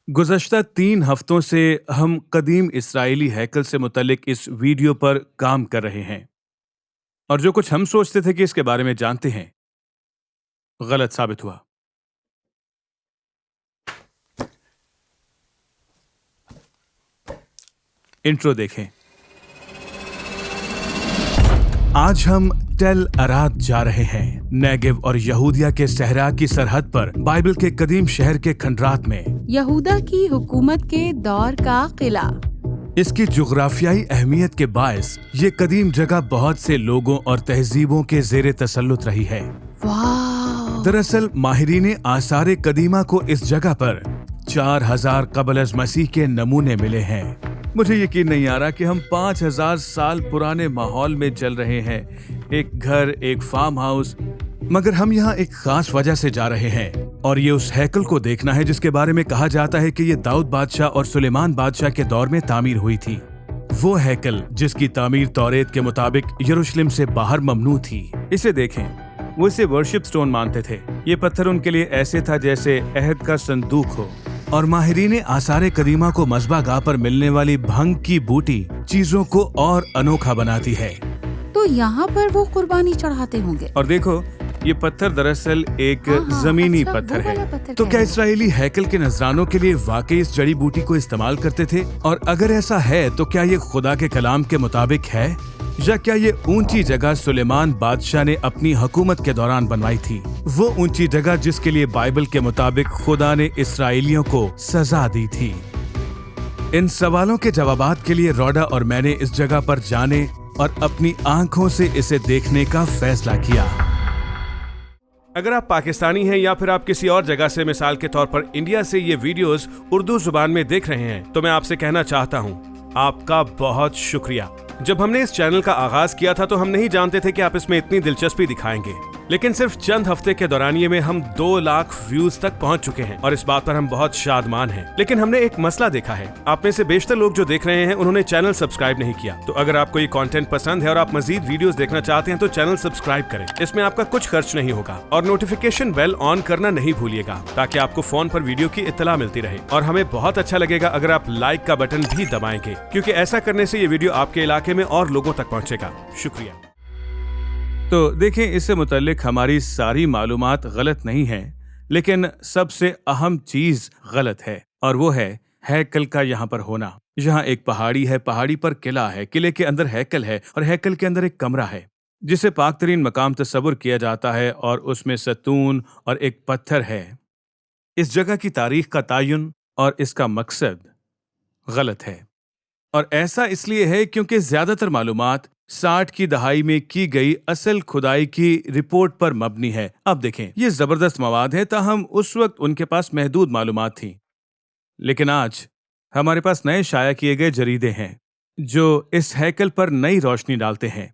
गुज़श्ता 3 हफ्तों से हम कदीम इस्राएली हैकल से मुतल्लिक इस वीडियो पर काम कर रहे हैं और जो कुछ हम सोचते थे कि इसके बारे में जानते हैं, गलत साबित हुआ। इंट्रो देखें। आज हम टेल अराद जा रहे हैं, नेगेव और यहूदिया के सहरा की सरहद पर बाइबल के कदीम शहर के खंडरात में यहूदा की हुकूमत के दौर का किला। इसकी जुग्राफियाई अहमियत के बायस ये कदीम जगह बहुत से लोगों और तहजीबों के ज़ेरे तसल्लुत रही है। वाह! दरअसल माहिरीन आसार कदीमा को इस जगह पर 4000 क़ब्ल अज़ मसीह के नमूने मिले हैं। मुझे यकीन नहीं आ रहा कि हम 5000 साल पुराने माहौल में चल रहे हैं, एक घर, एक फार्म हाउस। मगर हम यहाँ एक खास वजह से जा रहे हैं और ये उस हैकल को देखना है जिसके बारे में कहा जाता है कि ये दाऊद बादशाह और सुलेमान बादशाह के दौर में तामीर हुई थी। वो हैकल जिसकी तामीर तौरेत के मुताबिक यरूशलेम से बाहर ममनू थी। इसे देखें, वो इसे वर्शिप स्टोन मानते थे। ये पत्थर उनके लिए ऐसे था जैसे अहद का संदूक हो। और माहिरीन आसार कदीमा को मज़बा गाह पर मिलने वाली भंग की बूटी चीजों को और अनोखा बनाती है। तो यहाँ पर वो कुर्बानी चढ़ाते होंगे। और देखो, ये पत्थर दरअसल एक जमीनी पत्थर है। तो क्या इस्राएली हैकल के नजरानों के लिए वाकई इस जड़ी बूटी को इस्तेमाल करते थे? और अगर ऐसा है तो क्या ये खुदा के कलाम के मुताबिक है, या क्या ये ऊंची जगह सुलेमान बादशाह ने अपनी हुकूमत के दौरान बनवाई थी? वो ऊंची जगह जिसके लिए बाइबल के मुताबिक खुदा ने इस्राएलियों को सजा दी थी। इन सवालों के जवाबात के लिए रोडा और मैंने इस जगह पर जाने और अपनी आंखों से इसे देखने का फैसला किया। अगर आप पाकिस्तानी हैं या फिर आप किसी और जगह से, मिसाल के तौर पर इंडिया से ये वीडियोस उर्दू जुबान में देख रहे हैं, तो मैं आपसे कहना चाहता हूँ, आपका बहुत शुक्रिया। जब हमने इस चैनल का आगाज किया था तो हम नहीं जानते थे कि आप इसमें इतनी दिलचस्पी दिखाएंगे, लेकिन सिर्फ चंद हफ्ते के दौरानिये में हम 2 लाख व्यूज तक पहुंच चुके हैं और इस बात पर हम बहुत शादमान हैं। लेकिन हमने एक मसला देखा है, आप में से बेशतर लोग जो देख रहे हैं उन्होंने चैनल सब्सक्राइब नहीं किया। तो अगर आपको ये कंटेंट पसंद है और आप मजीद वीडियोस देखना चाहते हैं तो चैनल सब्सक्राइब करें। इसमें आपका कुछ खर्च नहीं होगा और नोटिफिकेशन बेल ऑन करना नहीं भूलिएगा ताकि आपको फोन पर वीडियो की इत्तला मिलती रहे। और हमें बहुत अच्छा लगेगा अगर आप लाइक का बटन भी दबाएंगे, क्योंकि ऐसा करने से ये वीडियो आपके इलाके में और लोगों तक पहुंचेगा। शुक्रिया। तो देखें, इससे मुतल्लिक हमारी सारी मालूमात गलत नहीं है, लेकिन सबसे अहम चीज गलत है और वो है हैकल का यहाँ पर होना। यहाँ एक पहाड़ी है, पहाड़ी पर किला है, किले के अंदर हैकल है और हैकल के अंदर एक कमरा है जिसे पाक तरीन मकाम तस्वुर किया जाता है और उसमें सतून और एक पत्थर है। इस जगह की तारीख का तायुन और इसका मकसद गलत है, और ऐसा इसलिए है क्योंकि ज्यादातर मालूमात 60 की दहाई में की गई असल खुदाई की रिपोर्ट पर मबनी है। अब देखें, ये जबरदस्त मवाद है, ताहम उस वक्त उनके पास महदूद मालूमात थी। लेकिन आज हमारे पास नए शाया किए गए जरीदे हैं जो इस हैकल पर नई रोशनी डालते हैं,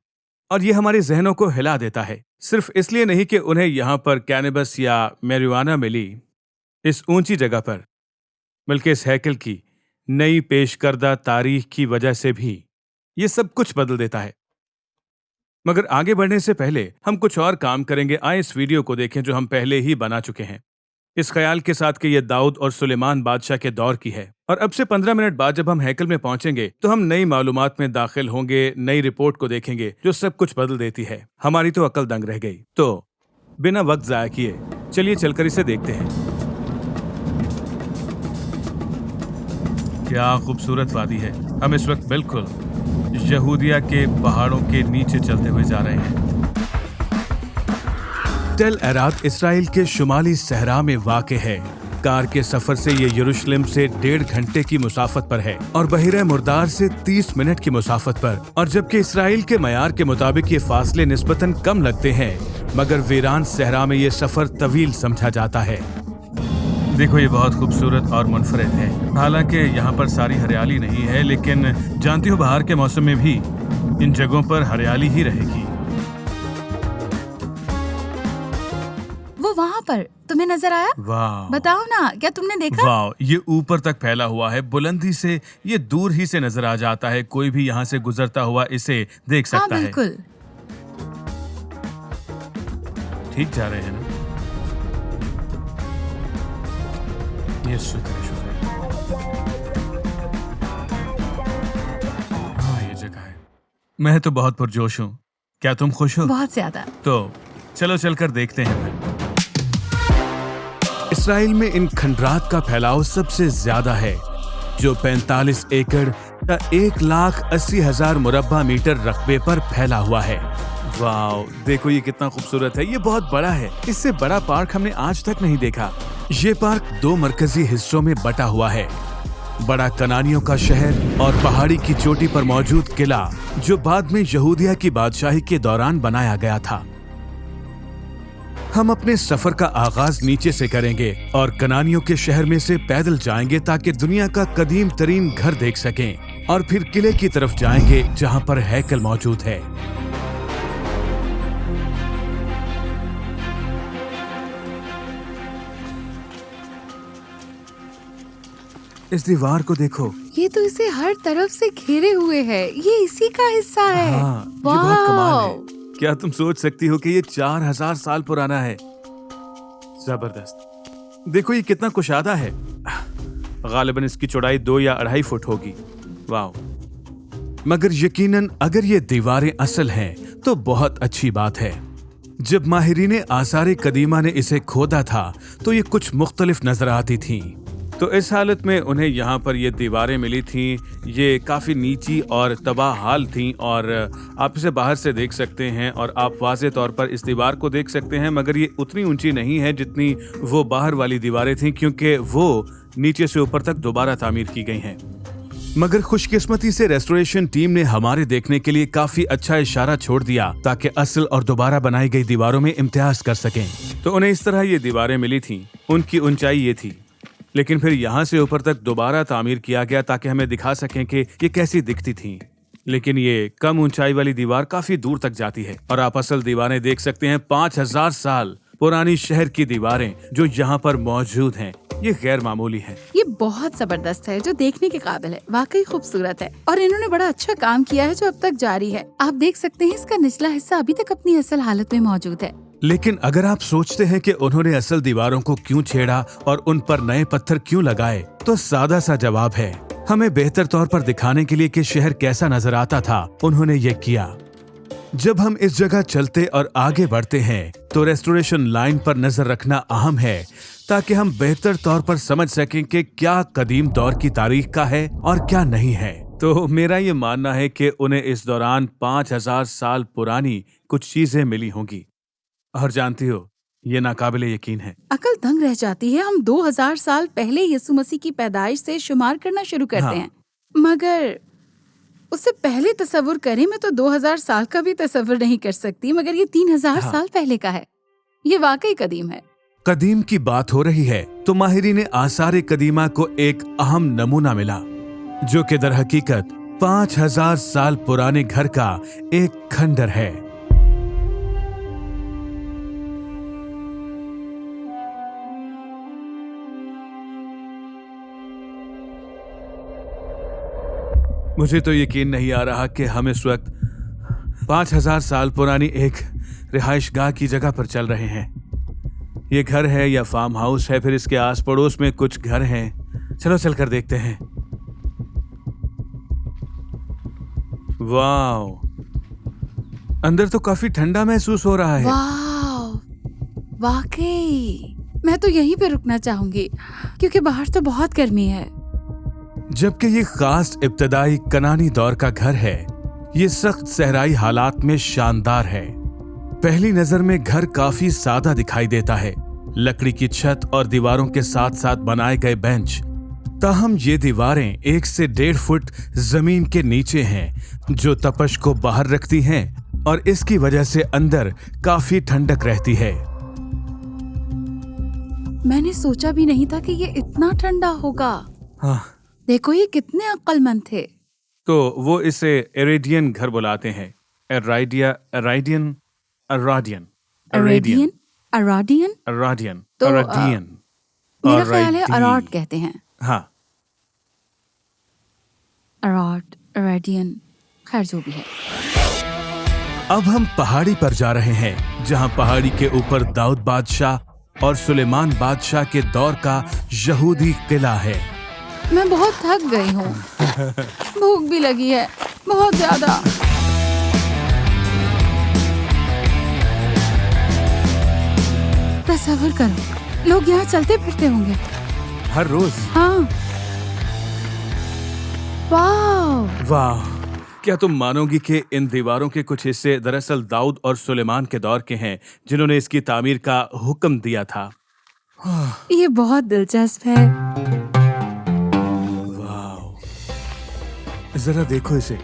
और ये हमारे जहनों को हिला देता है। सिर्फ इसलिए नहीं कि उन्हें यहाँ पर कैनबस या मैरिजुआना मिली इस ऊंची जगह पर, बल्कि इस हैकल की नई पेश करदा तारीख की वजह से भी ये सब कुछ बदल देता है। मगर आगे बढ़ने से पहले हम कुछ और काम करेंगे। आए इस वीडियो को देखें जो हम पहले ही बना चुके हैं, इस ख्याल के साथ कि यह दाऊद और सुलेमान बादशाह के दौर की है। और अब से 15 मिनट बाद जब हम हैकल में पहुंचेंगे तो हम नई मालूमात में दाखिल होंगे, नई रिपोर्ट को देखेंगे जो सब कुछ बदल देती है। हमारी तो अकल दंग रह गई। तो बिना वक्त जाया किए चलिए चलकर इसे देखते हैं। क्या खूबसूरत वादी है। हम इस वक्त बिल्कुल यहूदिया के पहाड़ों के नीचे चलते हुए जा रहे हैं। टेल अराद इसराइल के शुमाली सहरा में वाक़ है। कार के सफर से ये यरूशलेम से 1.5 घंटे की मुसाफत पर है और बहिरा मुर्दार से 30 मिनट की मुसाफत पर। और जबकि इसराइल के मयार के मुताबिक ये फासले निस्बतन कम लगते हैं, मगर वीरान सहरा में ये सफर तवील समझा जाता है। देखो, ये बहुत खूबसूरत और मुनफरद है। हालांकि यहाँ पर सारी हरियाली नहीं है, लेकिन जानती हो बाहर के मौसम में भी इन जगहों पर हरियाली ही रहेगी। वो वहाँ पर तुम्हें नजर आया? वाह, बताओ ना, क्या तुमने देखा? वाह, ये ऊपर तक फैला हुआ है, बुलंदी से ये दूर ही से नजर आ जाता है। कोई भी यहाँ से गुजरता हुआ इसे देख सकता है। बिल्कुल ठीक जा रहे हैं ना? ये शुक्र है। मैं तो बहुत पुरजोश हूँ। क्या तुम खुश हो? बहुत ज्यादा। तो चलो चलकर देखते हैं फिर। इसराइल में इन खंडरात का फैलाव सबसे ज्यादा है, जो 45 एकड़ या 1,80,000 मुरब्बा मीटर रकबे पर फैला हुआ है। वाओ, देखो ये कितना खूबसूरत है। ये बहुत बड़ा है। इससे बड़ा पार्क हमने आज तक नहीं देखा। ये पार्क 2 मरकजी हिस्सों में बटा हुआ है। बड़ा कनानियों का शहर और पहाड़ी की चोटी पर मौजूद किला, जो बाद में यहूदिया की बादशाही के दौरान बनाया गया था। हम अपने सफर का आगाज नीचे से करेंगे और कनानियों के शहर में से पैदल जाएंगे ताकि दुनिया का कदीम तरीन घर देख सकें, और फिर किले की तरफ जाएंगे जहां पर हैकल मौजूद है। इस दीवार को देखो। ये तो इसे हर तरफ से घेरे हुए है। ये इसी का हिस्सा है। हाँ, ये बहुत कमाल है। क्या तुम सोच सकती हो कि ये 4000 साल पुराना है? जबरदस्त। देखो ये कितना कुशादा है। गालिबन इसकी चौड़ाई 2 या 2.5 फुट होगी। वाह। मगर यकीनन अगर ये दीवारें असल हैं तो बहुत अच्छी बात है। जब माहिरीने आसार कदीमा ने इसे खोदा था तो ये कुछ मुख्तलिफ नजर आती थीं। तो इस हालत में उन्हें यहाँ पर ये दीवारें मिली थीं। ये काफ़ी नीची और तबाह हाल थीं, और आप इसे बाहर से देख सकते हैं और आप वाज़े तौर पर इस दीवार को देख सकते हैं, मगर ये उतनी ऊंची नहीं है जितनी वो बाहर वाली दीवारें थीं, क्योंकि वो नीचे से ऊपर तक दोबारा तामीर की गई हैं। मगर खुशकिस्मती से रेस्टोरेशन टीम ने हमारे देखने के लिए काफ़ी अच्छा इशारा छोड़ दिया ताकि असल और दोबारा बनाई गई दीवारों में इम्तियाज कर सकें। तो उन्हें इस तरह ये दीवारें मिली थीं। उनकी ऊंचाई ये थी, लेकिन फिर यहाँ से ऊपर तक दोबारा तामीर किया गया ताकि हमें दिखा सकें कि ये कैसी दिखती थी। लेकिन ये कम ऊंचाई वाली दीवार काफी दूर तक जाती है, और आप असल दीवारें देख सकते हैं। 5000 साल पुरानी शहर की दीवारें जो यहाँ पर मौजूद हैं, ये गैर मामूली है। ये बहुत जबरदस्त है, जो देखने के काबिल है। वाकई खूबसूरत है, और इन्होंने बड़ा अच्छा काम किया है जो अब तक जारी है। आप देख सकते हैं इसका निचला हिस्सा अभी तक अपनी असल हालत में मौजूद है। लेकिन अगर आप सोचते हैं कि उन्होंने असल दीवारों को क्यों छेड़ा और उन पर नए पत्थर क्यों लगाए, तो सादा सा जवाब है, हमें बेहतर तौर पर दिखाने के लिए कि शहर कैसा नजर आता था, उन्होंने ये किया। जब हम इस जगह चलते और आगे बढ़ते हैं तो रेस्टोरेशन लाइन पर नजर रखना अहम है, ताकि हम बेहतर तौर पर समझ सकें कि क्या कदीम दौर की तारीख का है और क्या नहीं है। तो मेरा ये मानना है कि उन्हें इस दौरान 5000 साल पुरानी कुछ चीजें मिली होंगी, और जानती हो ये नाकाबिले यकीन है। अकल दंग रह जाती है। हम 2000 साल पहले यीशु मसीह की पैदाइश से शुमार करना शुरू करते हैं, मगर उससे पहले तस्वुर करें, मैं तो 2000 साल का भी तस्वुर नहीं कर सकती, मगर ये 3000 साल पहले का है। ये वाकई कदीम है। कदीम की बात हो रही है तो माहिरीने आसार कदीमा को एक अहम नमूना मिला, जो कि दर हकीकत 5000 साल पुराने घर का एक खंडर है। मुझे तो यकीन नहीं आ रहा कि हम इस वक्त 5000 साल पुरानी एक रिहाइशगाह की जगह पर चल रहे हैं। ये घर है या फार्म हाउस है, फिर इसके आस पड़ोस में कुछ घर हैं। चलो चलकर देखते हैं। वाओ, अंदर तो काफी ठंडा महसूस हो रहा है। वाओ, वाकई मैं तो यहीं पे रुकना चाहूंगी, क्योंकि बाहर तो बहुत गर्मी है। जबकि ये खास इब्तदाई कनानी दौर का घर है, ये सख्त सहराई हालात में शानदार है। पहली नजर में घर काफी सादा दिखाई देता है, लकड़ी की छत और दीवारों के साथ साथ बनाए गए बेंच। ताहम ये दीवारें 1 से 1.5 फुट जमीन के नीचे हैं, जो तपश को बाहर रखती हैं, और इसकी वजह से अंदर काफी ठंडक रहती है। मैंने सोचा भी नहीं था कि ये इतना ठंडा होगा। हाँ। देखो ये कितने अक्लमंद थे। तो वो इसे एरेडियन घर बुलाते हैं। अराडियन। तो मेरा ख्याल है अराड कहते हैं। हाँ, अराडियन, खैर जो भी है। अब हम पहाड़ी पर जा रहे हैं, जहां पहाड़ी के ऊपर दाऊद बादशाह और सुलेमान बादशाह के दौर का यहूदी किला है। मैं बहुत थक गई हूँ। भूख भी लगी है बहुत ज्यादा। تصور کرو لوگ یہاں چلتے پھرتے ہوں گے ہر روز. ہاں. واو. واہ. کیا تم مانو گی کہ ان دیواروں کے کچھ حصے دراصل داؤد اور سلیمان کے دور کے ہیں جنہوں نے اس کی تعمیر کا حکم دیا تھا. یہ بہت دلچسپ ہے. واو. ذرا دیکھو اسے.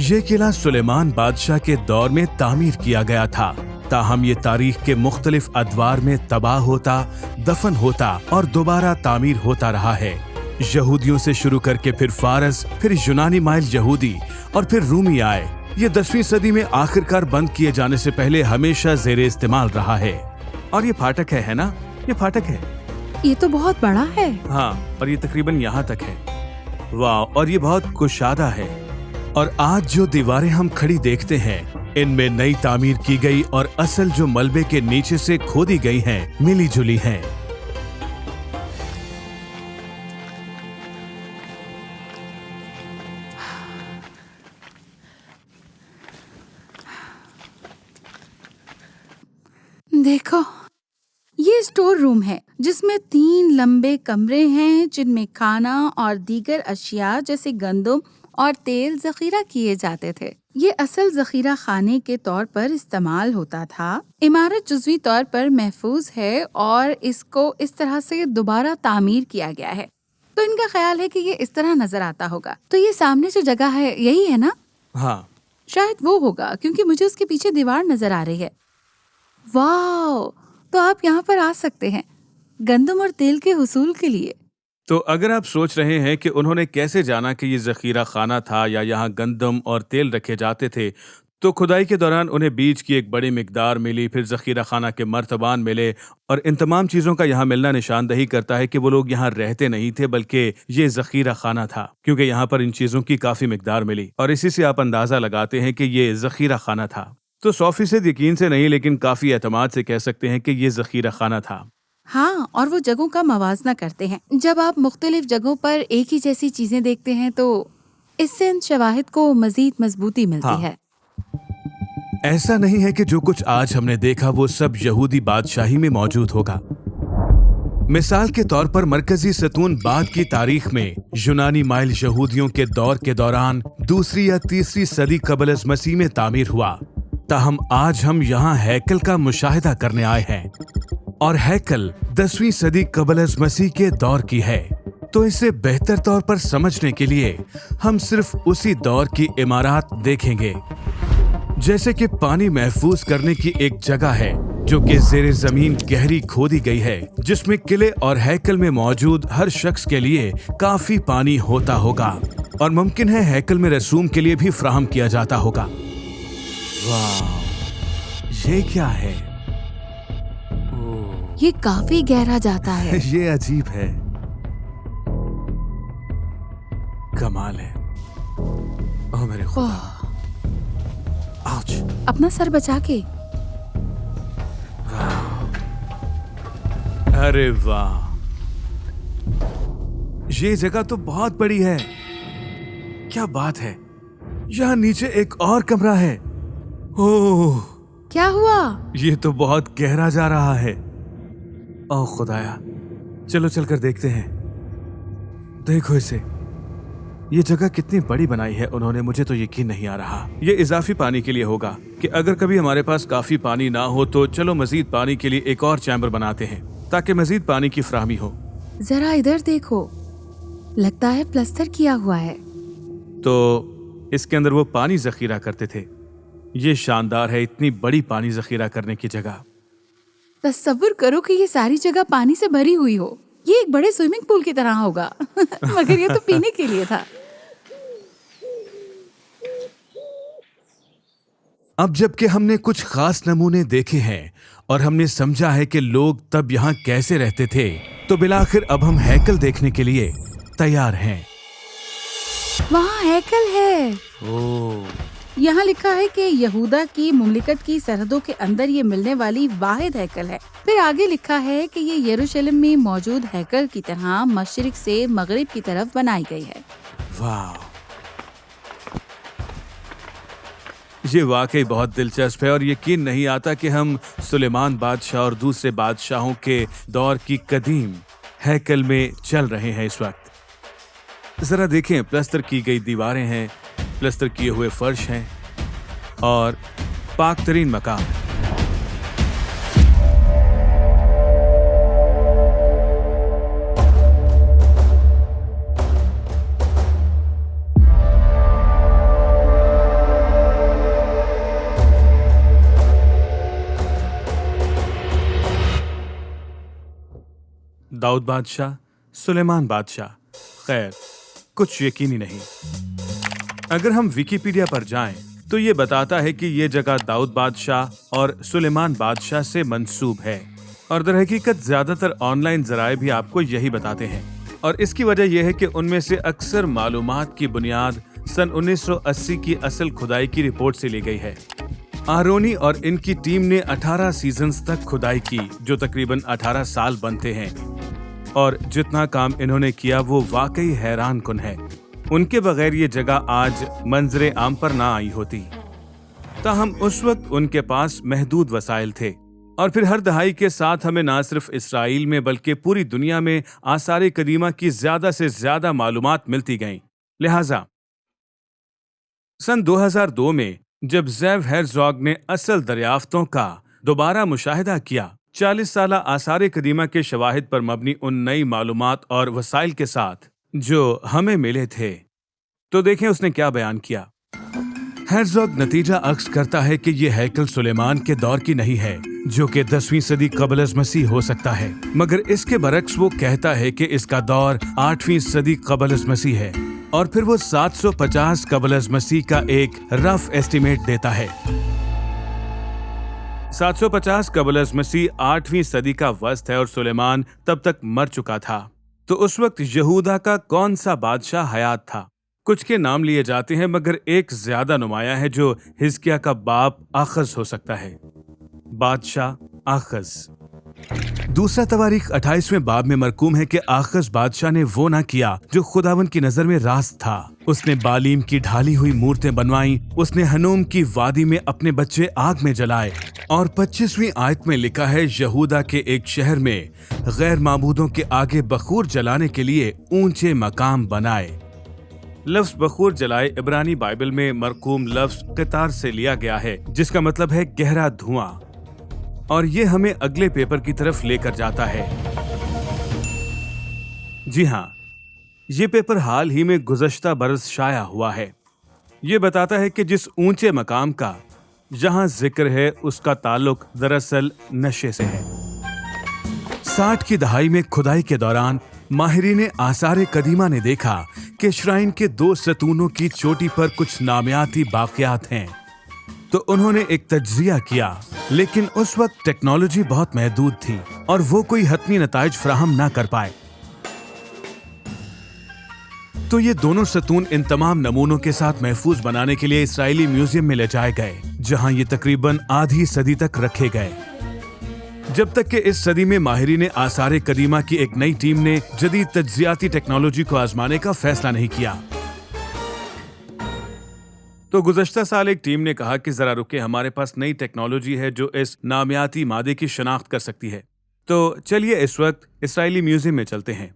یہ قلعہ سلیمان بادشاہ کے دور میں تعمیر کیا گیا تھا، تاہم یہ تاریخ کے مختلف ادوار میں تباہ ہوتا، دفن ہوتا اور دوبارہ تعمیر ہوتا رہا ہے. یہودیوں سے شروع کر کے پھر فارس، پھر یونانی مائل یہودی اور پھر رومی آئے. یہ 10ویں صدی میں آخرکار بند کیے جانے سے پہلے ہمیشہ زیر استعمال رہا ہے. اور یہ پھاٹک ہے نا؟ یہ پھاٹک ہے. یہ تو بہت بڑا ہے. ہاں، اور یہ تقریباً یہاں تک ہے. واہ. اور یہ بہت کشادہ ہے. اور آج جو دیواریں ہم کھڑی دیکھتے ہیں ان میں نئی تعمیر کی گئی اور اصل جو ملبے کے نیچے سے کھودی گئی ہیں ملی جلی ہیں. دیکھو یہ اسٹور روم ہے جس میں 3 لمبے کمرے ہیں جن میں کھانا اور دیگر اشیاء جیسے گندم اور تیل ذخیرہ کیے جاتے تھے. یہ اصل ذخیرہ خانے کے طور پر استعمال ہوتا تھا. عمارت جزوی طور پر محفوظ ہے اور اس کو اس طرح سے دوبارہ تعمیر کیا گیا ہے. تو ان کا خیال ہے کہ یہ اس طرح نظر آتا ہوگا. تو یہ سامنے جو جگہ ہے یہی ہے نا؟ ہاں شاید وہ ہوگا کیونکہ مجھے اس کے پیچھے دیوار نظر آ رہی ہے. واو. تو آپ یہاں پر آ سکتے ہیں گندم اور تیل کے حصول کے لیے. تو اگر آپ سوچ رہے ہیں کہ انہوں نے کیسے جانا کہ یہ ذخیرہ خانہ تھا یا یہاں گندم اور تیل رکھے جاتے تھے، تو کھدائی کے دوران انہیں بیج کی ایک بڑی مقدار ملی، پھر ذخیرہ خانہ کے مرتبان ملے، اور ان تمام چیزوں کا یہاں ملنا نشاندہی کرتا ہے کہ وہ لوگ یہاں رہتے نہیں تھے بلکہ یہ ذخیرہ خانہ تھا، کیونکہ یہاں پر ان چیزوں کی کافی مقدار ملی، اور اسی سے آپ اندازہ لگاتے ہیں کہ یہ ذخیرہ خانہ تھا. تو 100% یقین سے نہیں لیکن کافی اعتماد سے کہہ سکتے ہیں کہ یہ ذخیرہ خانہ تھا. ہاں، اور وہ جگہوں کا موازنہ کرتے ہیں. جب آپ مختلف جگہوں پر ایک ہی جیسی چیزیں دیکھتے ہیں تو اس سے ان شواہد کو مزید مضبوطی ملتی ہے. ایسا نہیں ہے کہ جو کچھ آج ہم نے دیکھا وہ سب یہودی بادشاہی میں موجود ہوگا. مثال کے طور پر مرکزی ستون بعد کی تاریخ میں یونانی مائل یہودیوں کے دور کے دوران 2 یا 3 صدی قبل از مسیح میں تعمیر ہوا. تاہم آج ہم یہاں ہیکل کا مشاہدہ کرنے آئے ہیں اور ہیکل 10ویں صدی قبل از مسیح کے دور کی ہے. تو اسے بہتر طور پر سمجھنے کے لیے ہم صرف اسی دور کی عمارات دیکھیں گے. جیسے کہ پانی محفوظ کرنے کی ایک جگہ ہے جو کہ زیر زمین گہری کھودی گئی ہے، جس میں قلعے اور ہیکل میں موجود ہر شخص کے لیے کافی پانی ہوتا ہوگا، اور ممکن ہے ہیکل میں رسوم کے لیے بھی فراہم کیا جاتا ہوگا. واو، یہ کیا ہے؟ یہ کافی گہرا جاتا ہے. یہ عجیب ہے. کمال ہے. اوہ میرے خدا. آؤچ. اپنا سر بچا کے. ارے واہ، یہ جگہ تو بہت بڑی ہے. کیا بات ہے. یہاں نیچے ایک اور کمرہ ہے. اوہ، کیا ہوا؟ یہ تو بہت گہرا جا رہا ہے. اوہ خدایا، چلو چل کر دیکھتے ہیں. دیکھو اسے. یہ جگہ کتنی بڑی بنائی ہے انہوں نے، مجھے تو یقین نہیں آ رہا. یہ اضافی پانی کے لیے ہوگا کہ اگر کبھی ہمارے پاس کافی پانی نہ ہو تو چلو مزید پانی کے لیے ایک اور چیمبر بناتے ہیں تاکہ مزید پانی کی فراہمی ہو. ذرا ادھر دیکھو، لگتا ہے پلستر کیا ہوا ہے. تو اس کے اندر وہ پانی ذخیرہ کرتے تھے. یہ شاندار ہے، اتنی بڑی پانی ذخیرہ کرنے کی جگہ. تصور کرو کہ یہ ساری جگہ پانی سے بھری ہوئی ہو. یہ ایک بڑے سوئمنگ پول کی طرح ہوگا مگر یہ تو پینے کے لیے تھا. اب جب کہ ہم نے کچھ خاص نمونے دیکھے ہیں اور ہم نے سمجھا ہے کہ لوگ تب یہاں کیسے رہتے تھے، تو بالآخر اب ہم ہیکل دیکھنے کے لیے تیار ہیں. وہاں ہیکل ہے. یہاں لکھا ہے کہ یہودا کی مملکت کی سرحدوں کے اندر یہ ملنے والی واحد ہیکل ہے. پھر آگے لکھا ہے کہ یہ یروشلم میں موجود ہیکل کی طرح مشرق سے مغرب کی طرف بنائی گئی ہے. واہ، یہ واقعی بہت دلچسپ ہے اور یقین نہیں آتا کہ ہم سلیمان بادشاہ اور دوسرے بادشاہوں کے دور کی قدیم ہیکل میں چل رہے ہیں اس وقت۔ ذرا دیکھیں، پلستر کی گئی دیواریں ہیں، پلستر کیے ہوئے فرش ہیں اور پاک ترین مقام۔ داؤد بادشاہ، سلیمان بادشاہ، خیر کچھ یقینی نہیں۔ اگر ہم ویکیپیڈیا پر جائیں تو یہ بتاتا ہے کہ یہ جگہ داؤد بادشاہ اور سلیمان بادشاہ سے منسوب ہے، اور در حقیقت زیادہ تر آن لائن ذرائع بھی آپ کو یہی بتاتے ہیں، اور اس کی وجہ یہ ہے کہ ان میں سے اکثر معلومات کی بنیاد سن 1980 کی اصل کھدائی کی رپورٹ سے لی گئی ہے۔ آرونی اور ان کی ٹیم نے 18 سیزنز تک کھدائی کی، جو تقریباً 18 سال بنتے ہیں، اور جتنا کام انہوں نے کیا وہ واقعی حیران کن ہے۔ ان کے بغیر یہ جگہ آج منظر عام پر نہ آئی ہوتی۔ تاہم اس وقت ان کے پاس محدود وسائل تھے، اور پھر ہر دہائی کے ساتھ ہمیں نہ صرف اسرائیل میں بلکہ پوری دنیا میں آثار قدیمہ کی زیادہ سے زیادہ معلومات ملتی گئیں۔ لہٰذا سن 2002 میں جب زیو ہیرزوگ نے اصل دریافتوں کا دوبارہ مشاہدہ کیا، 40 سالہ آثار قدیمہ کے شواہد پر مبنی ان نئی معلومات اور وسائل کے ساتھ جو ہمیں ملے تھے، تو دیکھیں اس نے کیا بیان کیا۔ ہیرزوگ نتیجہ اخذ کرتا ہے کہ یہ ہیکل سلیمان کے دور کی نہیں ہے، جو کہ 10ویں صدی قبل از مسیح ہو سکتا ہے، مگر اس کے برعکس وہ کہتا ہے کہ اس کا دور 8ویں صدی قبل از مسیح ہے، اور پھر وہ 750 قبل از مسیح کا ایک رف ایسٹیمیٹ دیتا ہے۔ 750 قبل از مسیح 8ویں صدی کا وسط ہے اور سلیمان تب تک مر چکا تھا۔ تو اس وقت یہودا کا کون سا بادشاہ حیات تھا؟ کچھ کے نام لیے جاتے ہیں، مگر ایک زیادہ نمایاں ہے جو حزقیہ کا باپ آخز ہو سکتا ہے، بادشاہ آخز۔ دوسرا تواریخ 28ویں باب میں مرقوم ہے کہ آخز بادشاہ نے وہ نہ کیا جو خداوند کی نظر میں راست تھا۔ اس نے بالیم کی ڈھالی ہوئی مورتیں بنوائیں، اس نے ہنوم کی وادی میں اپنے بچے آگ میں جلائے، اور 25ویں آیت میں لکھا ہے یہودا کے ایک شہر میں غیر معبودوں کے آگے بخور جلانے کے لیے اونچے مقام بنائے۔ لفظ بخور جلائے عبرانی بائبل میں مرقوم لفظ قطار سے لیا گیا ہے، جس کا مطلب ہے گہرا دھواں، اور یہ ہمیں اگلے پیپر کی طرف لے کر جاتا ہے۔ جی ہاں، یہ پیپر حال ہی میں گزشتہ برس شائع ہوا ہے۔ یہ بتاتا ہے کہ جس اونچے مقام کا جہاں ذکر ہے اس کا تعلق دراصل نشے سے ہے۔ 60 کی دہائی میں کھدائی کے دوران ماہرین آثار قدیمہ نے دیکھا کہ شرائن کے 2 ستونوں کی چوٹی پر کچھ نامیاتی باقیات ہیں، تو انہوں نے ایک تجزیہ کیا، لیکن اس وقت ٹیکنالوجی بہت محدود تھی اور وہ کوئی حتمی نتائج فراہم نہ کر پائے۔ تو یہ دونوں ستون ان تمام نمونوں کے ساتھ محفوظ بنانے کے لیے اسرائیلی میوزیم میں لے جائے گئے، جہاں یہ تقریباً آدھی صدی تک رکھے گئے، جب تک کہ اس صدی میں ماہرین آثار قدیمہ کی ایک نئی ٹیم نے جدید تجزیاتی ٹیکنالوجی کو آزمانے کا فیصلہ نہیں کیا۔ تو گزشتہ سال ایک ٹیم نے کہا کہ ذرا رکے، ہمارے پاس نئی ٹیکنالوجی ہے جو اس نامیاتی مادے کی شناخت کر سکتی ہے، تو چلیے اس وقت اسرائیلی میوزیم میں چلتے ہیں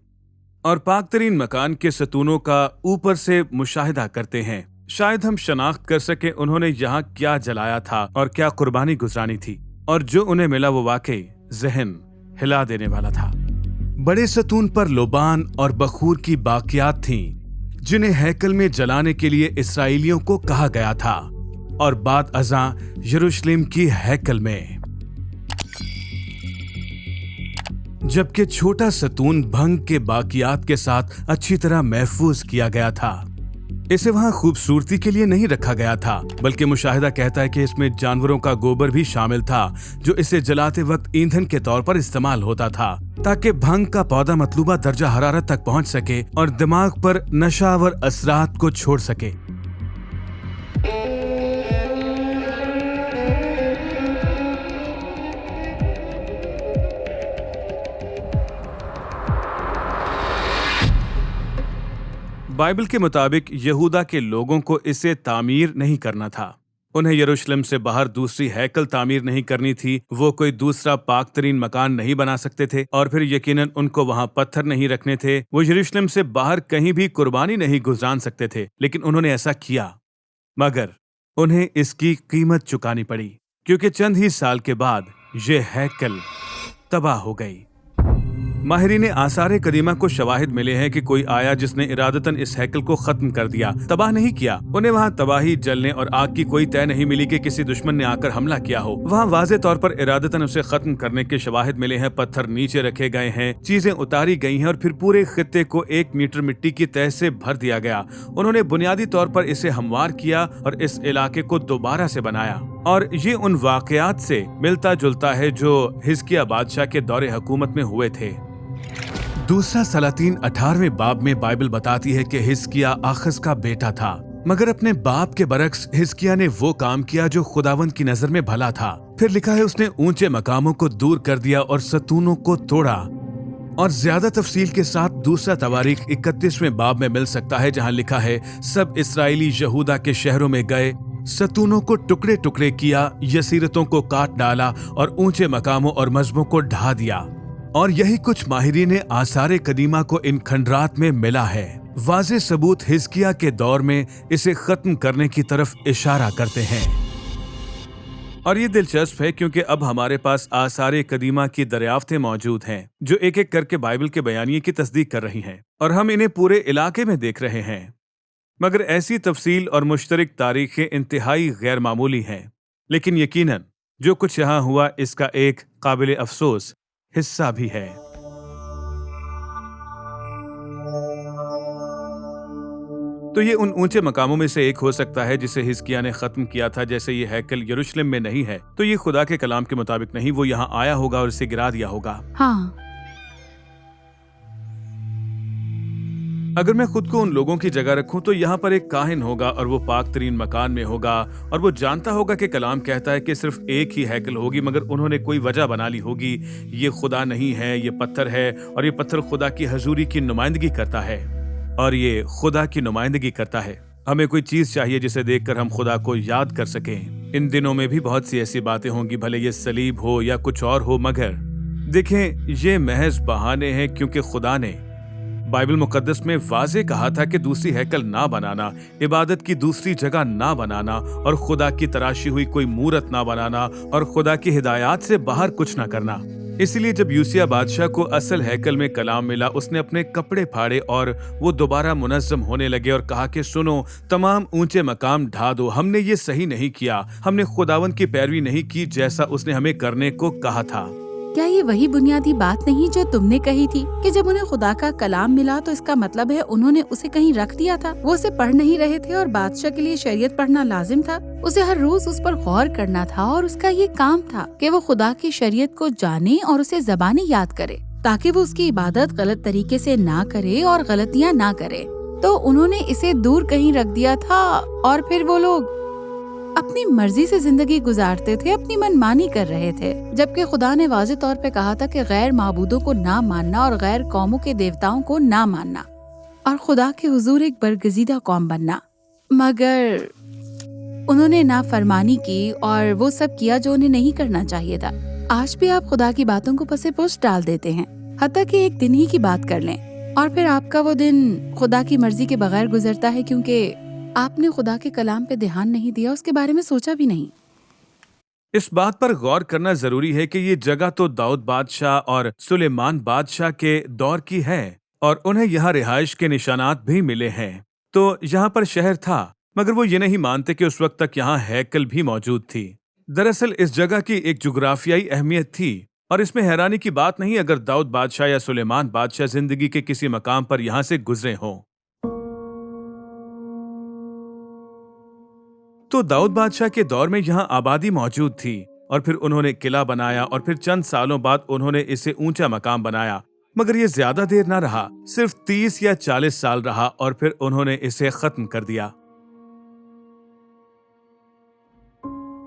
اور پاک ترین مکان کے ستونوں کا اوپر سے مشاہدہ کرتے ہیں۔ شاید ہم شناخت کر سکیں انہوں نے یہاں کیا جلایا تھا اور کیا قربانی گزرانی تھی، اور جو انہیں ملا وہ واقعی ذہن ہلا دینے والا تھا۔ بڑے ستون پر لوبان اور بخور کی باقیات تھیں، جنہیں ہیکل میں جلانے کے لیے اسرائیلیوں کو کہا گیا تھا، اور بعد ازاں یروشلم کی ہیکل میں۔ جبکہ چھوٹا ستون بھنگ کے باقیات کے ساتھ اچھی طرح محفوظ کیا گیا تھا۔ اسے وہاں خوبصورتی کے لیے نہیں رکھا گیا تھا، بلکہ مشاہدہ کہتا ہے کہ اس میں جانوروں کا گوبر بھی شامل تھا، جو اسے جلاتے وقت ایندھن کے طور پر استعمال ہوتا تھا، تاکہ بھنگ کا پودا مطلوبہ درجہ حرارت تک پہنچ سکے اور دماغ پر نشاور اثرات کو چھوڑ سکے۔ بائبل کے مطابق یہودا کے لوگوں کو اسے تعمیر نہیں کرنا تھا، उन्हें यरूशलेम से बाहर दूसरी हैकल तामीर नहीं करनी थी, वो कोई दूसरा पाक तरीन मकान नहीं बना सकते थे, और फिर यकीनन उनको वहां पत्थर नहीं रखने थे। वो यरूशलेम से बाहर कहीं भी कुर्बानी नहीं गुजार सकते थे, लेकिन उन्होंने ऐसा किया। मगर उन्हें इसकी कीमत चुकानी पड़ी, क्योंकि चंद ही साल के बाद ये हैकल तबाह हो गई। माहिरीन आसार कदीमा को शवाहिद मिले हैं कि कोई आया जिसने इरादतन इस हैकल को खत्म कर दिया, तबाह नहीं किया। उन्हें वहाँ तबाही, जलने और आग की कोई तय नहीं मिली कि किसी दुश्मन ने आकर हमला किया हो। वहाँ वाज़े तौर पर इरादतन उसे खत्म करने के शवाहिद मिले हैं। पत्थर नीचे रखे गए हैं, चीजें उतारी गई हैं और फिर पूरे खित्ते को 1 मीटर मिट्टी की तह से भर दिया गया। उन्होंने बुनियादी तौर पर इसे हमवार किया और इस इलाके को दोबारा से बनाया। और ये उन वाकयात से मिलता जुलता है जो हिजकिया बादशाह के दौरे हुकूमत में हुए थे। दूसरा सलातीन 18वें बाब में बाइबल बताती है कि हिजकिया आखज का बेटा था, मगर अपने बाप के बरक्स हिजकिया ने वो काम किया जो खुदावंद की नजर में भला था। फिर लिखा है उसने ऊंचे मकामों को दूर कर दिया और सतूनों को तोड़ा। और ज्यादा तफसील के साथ दूसरा तवारीख 31वें बाब में मिल सकता है, जहां लिखा है सब इसराइली यहूदा के शहरों में गए, सतूनों को टुकड़े टुकड़े किया, यसीरतों को काट डाला और ऊंचे मकामों और मजबों को ढा दिया। और यही कुछ माहिरीन आसार कदीमा को इन खंडरात में मिला है। वाज़े सबूत हिजकिया के दौर में इसे खत्म करने की तरफ इशारा करते हैं। और ये दिलचस्प है क्योंकि अब हमारे पास आसार कदीमा की दरियाफ्तें मौजूद हैं जो एक एक करके बाइबल के बयानिए की तस्दीक कर रही हैं, और हम इन्हें पूरे इलाके में देख रहे हैं। मगर ऐसी तफसील और मुश्तरक तारीखें इंतहाई गैर मामूली हैं, लेकिन यकीनन जो कुछ यहाँ हुआ इसका एक काबिल अफसोस हिस्सा भी है। तो ये उन ऊंचे मकामों में से एक हो सकता है जिसे हिजकिया ने खत्म किया था। जैसे ये हैकल यरूशलेम में नहीं है तो ये खुदा के कलाम के मुताबिक नहीं, वो यहाँ आया होगा और इसे गिरा दिया होगा। हाँ। अगर मैं खुद को उन लोगों की जगह रखूं तो यहाँ पर एक काहिन होगा और वो पाक तरीन मकान में होगा, और वो जानता होगा कि कलाम कहता है कि सिर्फ एक ही हैकल होगी, मगर उन्होंने कोई वजह बना ली होगी। ये खुदा नहीं है, ये पत्थर है, और ये पत्थर खुदा की हजूरी की नुमाइंदगी करता है, और ये खुदा की नुमाइंदगी करता है। हमें कोई चीज चाहिए जिसे देखकर हम खुदा को याद कर सकें। इन दिनों में भी बहुत सी ऐसी बातें होंगी, भले ये सलीब हो या कुछ और हो, मगर देखें ये महज बहाने हैं, क्योंकि खुदा ने बाइबल मुकद्दस में वाज़े कहा था कि दूसरी हैकल ना बनाना, इबादत की दूसरी जगह ना बनाना, और खुदा की तराशी हुई कोई मूरत ना बनाना, और खुदा की हिदायत से बाहर कुछ ना करना। इसलिए जब यूसिया बादशाह को असल हैकल में कलाम मिला, उसने अपने कपड़े फाड़े और वो दोबारा मुनज़्ज़म होने लगे और कहा कि सुनो, तमाम ऊंचे मकाम ढा दो। हमने ये सही नहीं किया, हमने खुदावंद की पैरवी नहीं की जैसा उसने हमें करने को कहा था। क्या ये वही बुनियादी बात नहीं जो तुमने कही थी कि जब उन्हें खुदा का कलाम मिला तो इसका मतलब है उन्होंने उसे कहीं रख दिया था? वो उसे पढ़ नहीं रहे थे और बादशाह के लिए शरीयत पढ़ना लाजिम था। उसे हर रोज उस पर गौर करना था और उसका ये काम था कि वो खुदा की शरीयत को जाने और उसे ज़बानी याद करे, ताकि वो उसकी इबादत गलत तरीके से ना करे और गलतियाँ ना करे। तो उन्होंने इसे दूर कहीं रख दिया था और फिर वो लोग अपनी मर्जी से जिंदगी गुजारते थे, अपनी मनमानी कर रहे थे, जबकि खुदा ने वाज़े तौर पे कहा था कि गैर माबूदों को ना मानना और गैर कौमों के देवताओं को ना मानना और खुदा के हुजूर एक बरगजीदा कौम बनना। मगर उन्होंने नाफरमानी की और वो सब किया जो उन्हें नहीं करना चाहिए था। आज भी आप खुदा की बातों को पसे पुष्ट डाल देते हैं, हत्ता कि एक दिन ही की बात कर लें और फिर आपका वो दिन खुदा की मर्जी के बगैर गुजरता है, क्योंकि आपने खुदा के कलाम पे ध्यान नहीं दिया, उसके बारे में सोचा भी नहीं। इस बात पर गौर करना जरूरी है कि ये जगह तो दाऊद बादशाह और सुलेमान बादशाह के दौर की है और उन्हें यहाँ रिहाइश के निशानात भी मिले हैं। तो यहाँ पर शहर था, मगर वो ये नहीं मानते कि उस वक्त तक यहाँ हैकल भी मौजूद थी। दरअसल इस जगह की एक जुग्राफियाई अहमियत थी और इसमें हैरानी की बात नहीं अगर दाऊद बादशाह या सुलेमान बादशाह जिंदगी के किसी मकाम पर यहाँ से गुजरे हों। तो दाऊद बादशाह के दौर में यहाँ आबादी मौजूद थी और फिर उन्होंने किला बनाया और फिर चंद सालों बाद उन्होंने इसे ऊंचा मकाम बनाया, मगर ये ज्यादा देर ना रहा, सिर्फ 30 या 40 साल रहा और फिर उन्होंने इसे खत्म कर दिया।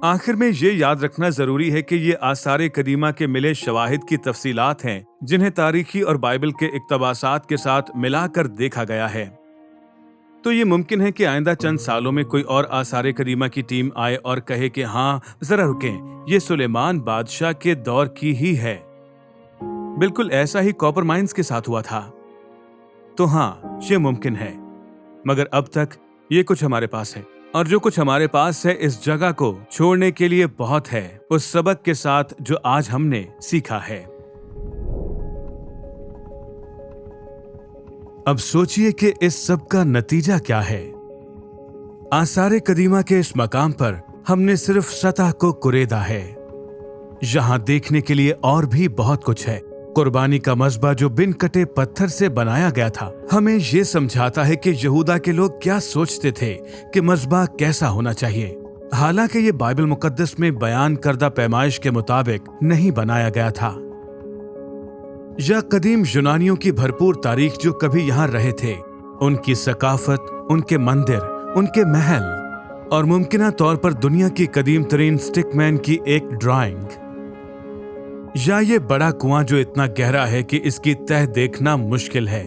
आखिर में ये याद रखना जरूरी है कि ये आसार कदीमा के मिले शवाहिद की तफसीलात हैं जिन्हें तारीखी और बाइबल के इक्तबासात के साथ मिलाकर देखा गया है। तो ये मुमकिन है कि आइंदा चंद सालों में कोई और आसार कदीमा की टीम आए और कहे कि हाँ जरा रुकें, ये सुलेमान बादशाह के दौर की ही है। बिल्कुल ऐसा ही कॉपर माइंस के साथ हुआ था। तो हाँ, ये मुमकिन है, मगर अब तक ये कुछ हमारे पास है, और जो कुछ हमारे पास है इस जगह को छोड़ने के लिए बहुत है, उस सबक के साथ जो आज हमने सीखा है। अब सोचिए कि इस सब का नतीजा क्या है। आसार कदीमा के इस मकाम पर हमने सिर्फ सतह को कुरेदा है। यहाँ देखने के लिए और भी बहुत कुछ है। कुर्बानी का मज़बा जो बिन कटे पत्थर से बनाया गया था हमें ये समझाता है कि यहूदा के लोग क्या सोचते थे कि मज़बा कैसा होना चाहिए। हालांकि ये बाइबल मुकद्दस में बयान करदा पैमाइश के मुताबिक नहीं बनाया गया था। या कदीम यूनानियों की भरपूर तारीख जो कभी यहाँ रहे थे, उनकी सकाफत, उनके मंदिर, उनके महल और मुमकिना तौर पर दुनिया की कदीम तरीन स्टिकमैन की एक ड्राइंग, या ये बड़ा कुआं जो इतना गहरा है कि इसकी तह देखना मुश्किल है।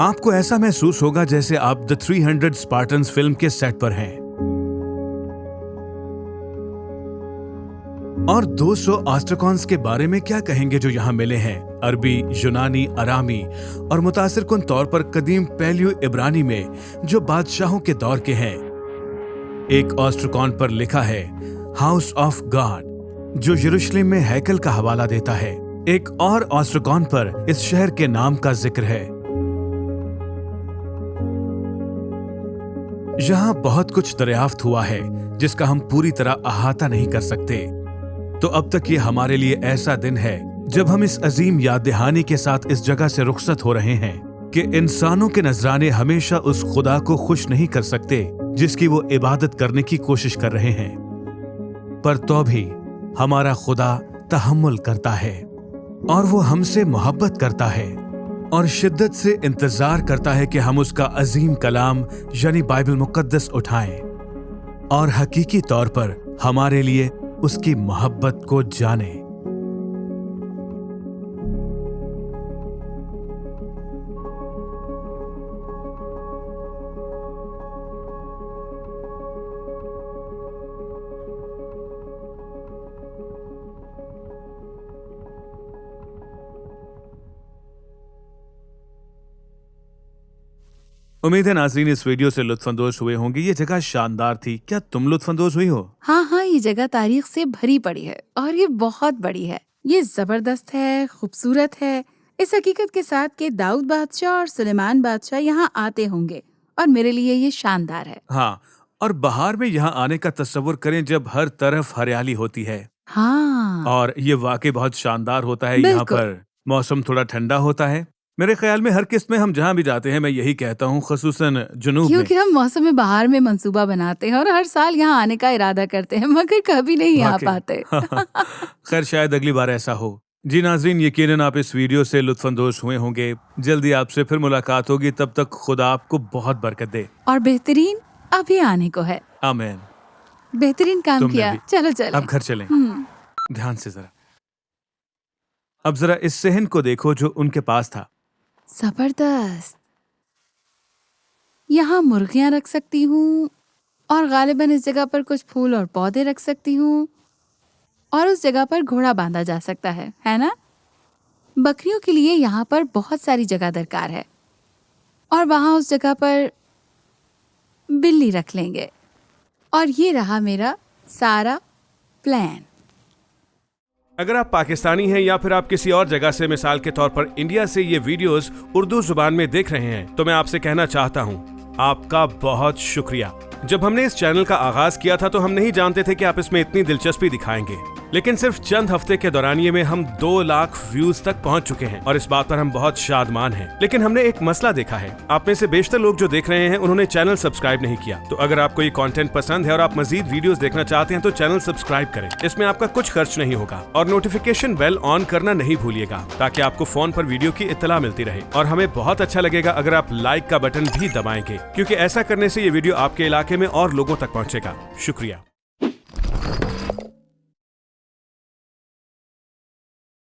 आपको ऐसा महसूस होगा जैसे आप द 300 स्पार्टन्स फिल्म के सेट पर हैं। और 200 ऑस्ट्रकॉन्स के बारे में क्या कहेंगे जो यहाँ मिले हैं? अरबी, यूनानी, अरामी और मुतासिर कुन तौर पर कदीम पैलियो इब्रानी में जो बादशाहों के दौर के हैं। एक ऑस्ट्रकॉन पर लिखा है हाउस ऑफ गॉड, जो यरूशलेम में हैकल का हवाला देता है। एक और ऑस्ट्रकॉन पर इस शहर के नाम का जिक्र है। यहाँ बहुत कुछ दरियाफ्त हुआ है जिसका हम पूरी तरह अहाता नहीं कर सकते। तो अब तक ये हमारे लिए ऐसा दिन है जब हम इस अजीम याद दहानी के साथ इस जगह से रुखसत हो रहे हैं कि इंसानों के नजराने हमेशा उस खुदा को खुश नहीं कर सकते जिसकी वो इबादत करने की कोशिश कर रहे हैं, पर तो भी हमारा खुदा तहम्मुल करता है और वो हमसे मोहब्बत करता है और शिद्दत से इंतजार करता है कि हम उसका अजीम कलाम यानी बाइबल मुकद्दस उठाएं और हकीकी तौर पर हमारे लिए उसकी मोहब्बत को जाने। उम्मीद है नाज़रीन इस वीडियो से लुत्फानंदोज हुए होंगे। ये जगह शानदार थी, क्या तुम लुत्फानंदोज हुई हो? हाँ, ये जगह तारीख से भरी पड़ी है और ये बहुत बड़ी है। ये जबरदस्त है, खूबसूरत है, इस हकीकत के साथ कि दाऊद बादशाह और सुलेमान बादशाह यहाँ आते होंगे और मेरे लिए ये शानदार है। हाँ, और बहार में यहाँ आने का तस्वुर करें जब हर तरफ हरियाली होती है। हाँ, और ये वाकई बहुत शानदार होता है। यहाँ पर मौसम थोड़ा ठंडा होता है। मेरे ख्याल में हर किस्त में हम जहाँ भी जाते हैं मैं यही कहता हूँ, खुसूसन जुनूब में, क्योंकि हम मौसम बहार में मंसूबा बनाते हैं और हर साल यहाँ आने का इरादा करते हैं मगर कभी नहीं आ पाते। खैर शायद अगली बार ऐसा हो। जी नाजरीन, यकीनन आप इस वीडियो से लुत्फानंदोज हुए होंगे। जल्दी आपसे फिर मुलाकात होगी, तब तक खुदा आपको बहुत बरकत दे और बेहतरीन अभी आने को है। आमीन। बेहतरीन काम किया। चलो चलो अब घर चलें। ध्यान से जरा। अब जरा इस सहन को देखो जो उनके पास था। जबरदस्त। यहाँ मुर्गियाँ रख सकती हूँ और गालिबन इस जगह पर कुछ फूल और पौधे रख सकती हूँ और उस जगह पर घोड़ा बांधा जा सकता है ना? बकरियों के लिए यहाँ पर बहुत सारी जगह दरकार है और वहाँ उस जगह पर बिल्ली रख लेंगे और ये रहा मेरा सारा प्लान। अगर आप पाकिस्तानी हैं या फिर आप किसी और जगह से, मिसाल के तौर पर इंडिया से ये वीडियोस उर्दू जुबान में देख रहे हैं, तो मैं आपसे कहना चाहता हूँ आपका बहुत शुक्रिया। जब हमने इस चैनल का आगाज किया था तो हम नहीं जानते थे कि आप इसमें इतनी दिलचस्पी दिखाएंगे, लेकिन सिर्फ चंद हफ्ते के दौरानिये में हम 2 लाख व्यूज तक पहुंच चुके हैं और इस बात पर हम बहुत शादमान हैं। लेकिन हमने एक मसला देखा है, आप में से बेशतर लोग जो देख रहे हैं उन्होंने चैनल सब्सक्राइब नहीं किया। तो अगर आपको ये कंटेंट पसंद है और आप मजीद वीडियोस देखना चाहते हैं तो चैनल सब्सक्राइब करें। इसमें आपका कुछ खर्च नहीं होगा और नोटिफिकेशन बेल ऑन करना नहीं भूलिएगा ताकि आपको फोन पर वीडियो की इत्तला मिलती रहे। और हमें बहुत अच्छा लगेगा अगर आप लाइक का बटन भी दबाएंगे, क्योंकि ऐसा करने से ये वीडियो आपके इलाके में और लोगों तक पहुंचेगा। शुक्रिया।